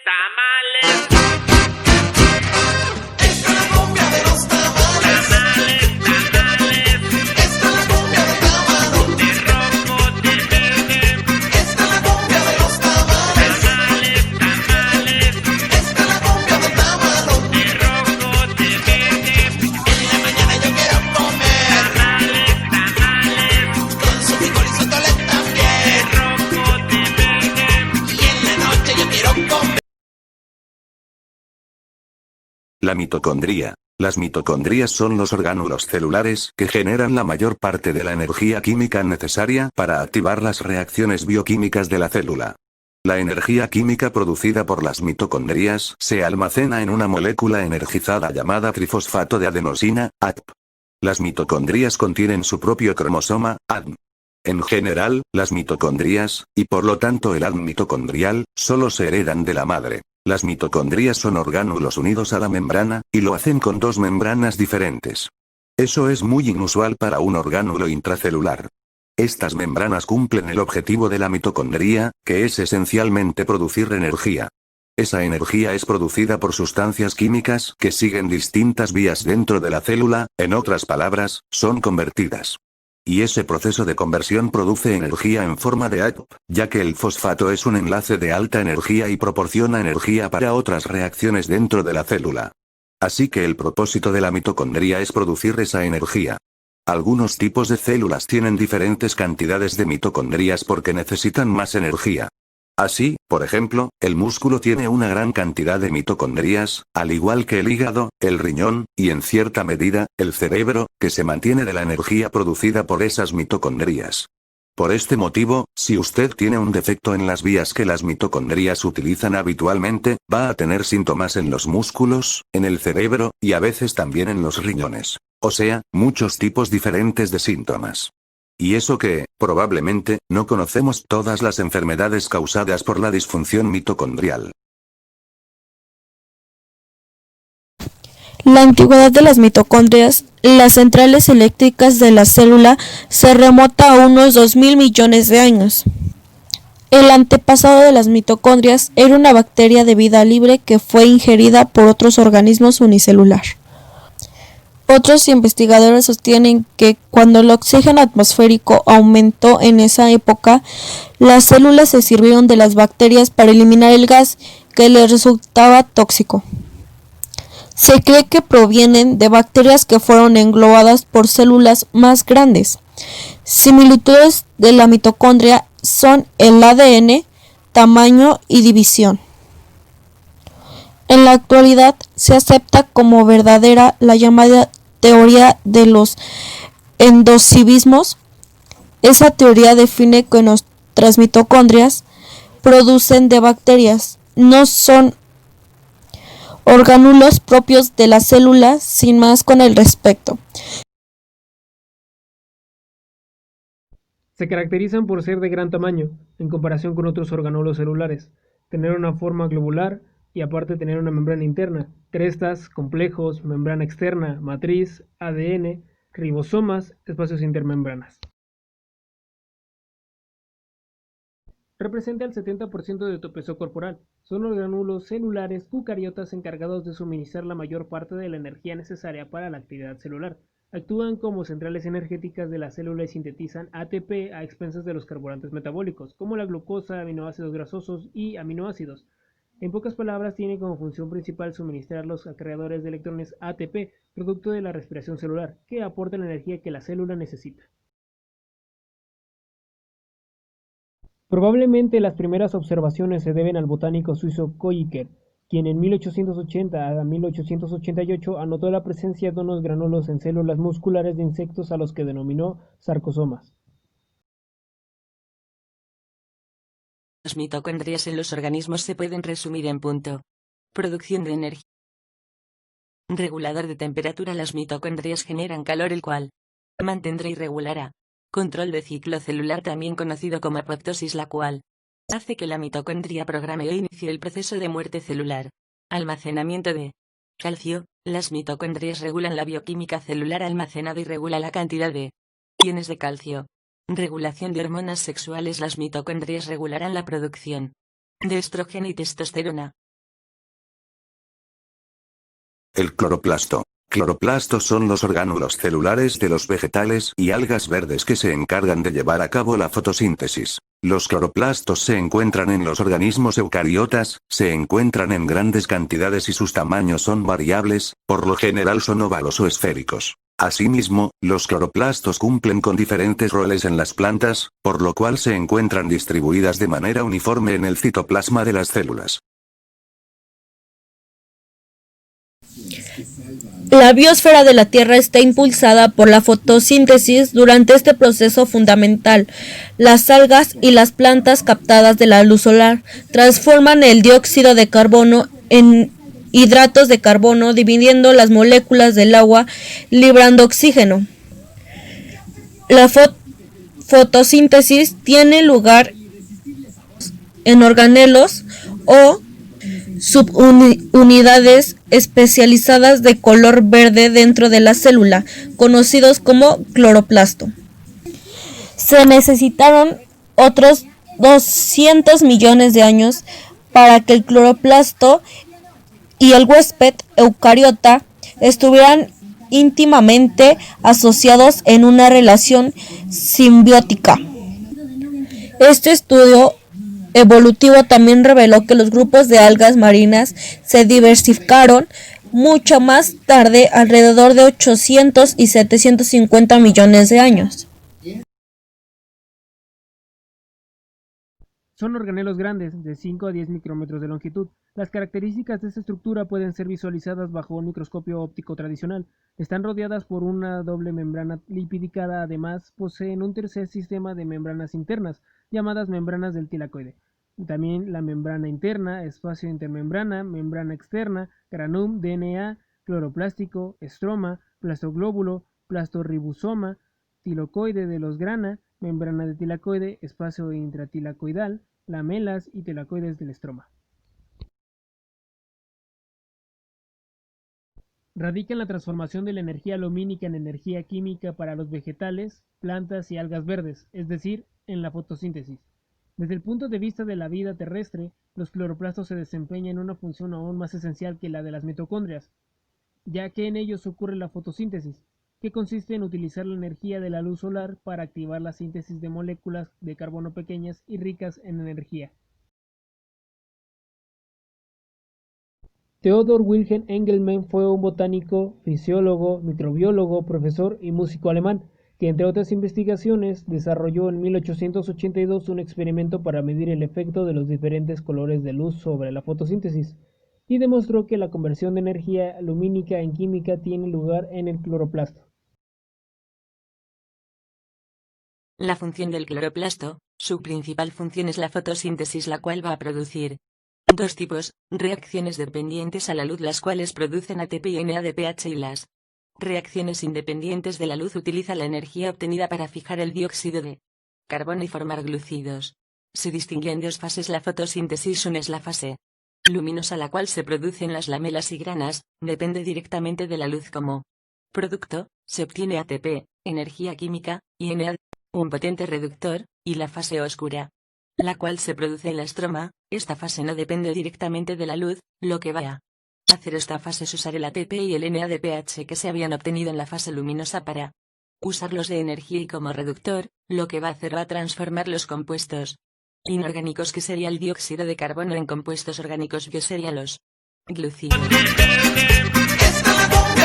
tamales. Esta es la cumbia de los tamales. Tamales, Esta es la cumbia de camarón. de rojo, de verde. Esta es la cumbia de los tamales. Tamales, Esta es la cumbia de camarón. de rojo, de verde. En la mañana yo quiero comer Tamales, con su frijol y su tole también. de rojo, de verde. Y en la noche yo quiero comer. La mitocondría. Las mitocondrias son los orgánulos celulares que generan la mayor parte de la energía química necesaria para activar las reacciones bioquímicas de la célula. La energía química producida por las mitocondrias se almacena en una molécula energizada llamada trifosfato de adenosina, ATP. Las mitocondrias contienen su propio cromosoma, ADN. En general, las mitocondrias, y por lo tanto el ADN mitocondrial, solo se heredan de la madre. Las mitocondrias son orgánulos unidos a la membrana, y lo hacen con dos membranas diferentes. Eso es muy inusual para un orgánulo intracelular. Estas membranas cumplen el objetivo de la mitocondría, que es esencialmente producir energía. Esa energía es producida por sustancias químicas que siguen distintas vías dentro de la célula, en otras palabras, son convertidas. Y ese proceso de conversión produce energía en forma de ATP, ya que el fosfato es un enlace de alta energía y proporciona energía para otras reacciones dentro de la célula. Así que el propósito de la mitocondría es producir esa energía. Algunos tipos de células tienen diferentes cantidades de mitocondrias porque necesitan más energía. Así, por ejemplo, el músculo tiene una gran cantidad de mitocondrias, al igual que el hígado, el riñón, y en cierta medida, el cerebro, que se mantiene de la energía producida por esas mitocondrias. Por este motivo, si usted tiene un defecto en las vías que las mitocondrias utilizan habitualmente, va a tener síntomas en los músculos, en el cerebro, y a veces también en los riñones. O sea, muchos tipos diferentes de síntomas. Y eso que, probablemente, no conocemos todas las enfermedades causadas por la disfunción mitocondrial. La antigüedad de las mitocondrias, las centrales eléctricas de la célula, se remota a unos 2000 millones de años. El antepasado de las mitocondrias era una bacteria de vida libre que fue ingerida por otros organismos unicelular. Otros investigadores sostienen que cuando el oxígeno atmosférico aumentó en esa época, las células se sirvieron de las bacterias para eliminar el gas que les resultaba tóxico. Se cree que provienen de bacterias que fueron englobadas por células más grandes. Similitudes de la mitocondria son el ADN, tamaño y división. En la actualidad se acepta como verdadera la llamada teoría de los endocivismos. Esa teoría define que nuestras mitocondrias producen de bacterias, no son orgánulos propios de la célula, sin más con el respecto. Se caracterizan por ser de gran tamaño, en comparación con otros orgánulos celulares, tener una forma globular y aparte tener una membrana interna, crestas, complejos, membrana externa, matriz, ADN, ribosomas, espacios intermembranas. Representa el 70% de tu peso corporal. Son orgánulos celulares eucariotas encargados de suministrar la mayor parte de la energía necesaria para la actividad celular. Actúan como centrales energéticas de la célula y sintetizan ATP a expensas de los carburantes metabólicos, como la glucosa, aminoácidos grasosos y aminoácidos. En pocas palabras, tiene como función principal suministrar los acreedores de electrones ATP, producto de la respiración celular, que aporta la energía que la célula necesita. Probablemente las primeras observaciones se deben al botánico suizo Koiker, quien en 1880 a 1888 anotó la presencia de unos granulos en células musculares de insectos a los que denominó sarcosomas. Las mitocondrias en los organismos se pueden resumir en punto. Producción de energía. Regulador de temperatura. Las mitocondrias generan calor el cual mantendrá y regulará. Control de ciclo celular, también conocido como apoptosis, la cual hace que la mitocondria programe o inicie el proceso de muerte celular. Almacenamiento de calcio. Las mitocondrias regulan la bioquímica celular almacenada y regula la cantidad de iones de calcio. Regulación de hormonas sexuales. Las mitocondrias regularán la producción de estrógeno y testosterona. El cloroplasto. Cloroplastos son los orgánulos celulares de los vegetales y algas verdes que se encargan de llevar a cabo la fotosíntesis. Los cloroplastos se encuentran en los organismos eucariotas, se encuentran en grandes cantidades y sus tamaños son variables, por lo general son ovalos o esféricos. Asimismo, los cloroplastos cumplen con diferentes roles en las plantas, por lo cual se encuentran distribuidas de manera uniforme en el citoplasma de las células. La biosfera de la Tierra está impulsada por la fotosíntesis. Durante este proceso fundamental, las algas y las plantas captadas de la luz solar transforman el dióxido de carbono en hidratos de carbono, dividiendo las moléculas del agua, librando oxígeno. La fotosíntesis tiene lugar en organelos o subunidades especializadas de color verde dentro de la célula, conocidos como cloroplasto. Se necesitaron otros 200 millones de años para que el cloroplasto y el huésped eucariota estuvieran íntimamente asociados en una relación simbiótica. Este estudio evolutivo también reveló que los grupos de algas marinas se diversificaron mucho más tarde, alrededor de 800 y 750 millones de años. Son organelos grandes, de 5 a 10 micrómetros de longitud. Las características de esta estructura pueden ser visualizadas bajo un microscopio óptico tradicional. Están rodeadas por una doble membrana lipidicada, además poseen un tercer sistema de membranas internas, llamadas membranas del tilacoide. También la membrana interna, espacio intermembrana, membrana externa, granum, DNA, cloroplástico, estroma, plastoglóbulo, plastorribosoma, tilacoide de los grana, membrana de tilacoide, espacio intratilacoidal, lamelas y tilacoides del estroma. Radica en la transformación de la energía lumínica en energía química para los vegetales, plantas y algas verdes, es decir, en la fotosíntesis. Desde el punto de vista de la vida terrestre, los cloroplastos se desempeñan una función aún más esencial que la de las mitocondrias, ya que en ellos ocurre la fotosíntesis, que consiste en utilizar la energía de la luz solar para activar la síntesis de moléculas de carbono pequeñas y ricas en energía. Theodor Wilhelm Engelmann fue un botánico, fisiólogo, microbiólogo, profesor y músico alemán, que entre otras investigaciones desarrolló en 1882 un experimento para medir el efecto de los diferentes colores de luz sobre la fotosíntesis, y demostró que la conversión de energía lumínica en química tiene lugar en el cloroplasto. La función del cloroplasto, su principal función es la fotosíntesis, la cual va a producir dos tipos, reacciones dependientes a la luz, las cuales producen ATP y NADPH, y las reacciones independientes de la luz utilizan la energía obtenida para fijar el dióxido de carbono y formar glúcidos. Se distingue en dos fases la fotosíntesis. Una es la fase luminosa, la cual se producen las lamelas y granas, depende directamente de la luz. Como producto, se obtiene ATP, energía química, y NAD, un potente reductor, y la fase oscura, la cual se produce en la estroma. Esta fase no depende directamente de la luz. Lo que va a hacer esta fase es usar el ATP y el NADPH que se habían obtenido en la fase luminosa para usarlos de energía, y como reductor, lo que va a hacer va a transformar los compuestos inorgánicos, que sería el dióxido de carbono, en compuestos orgánicos, que serían los glúcidos. Esta es la cumbia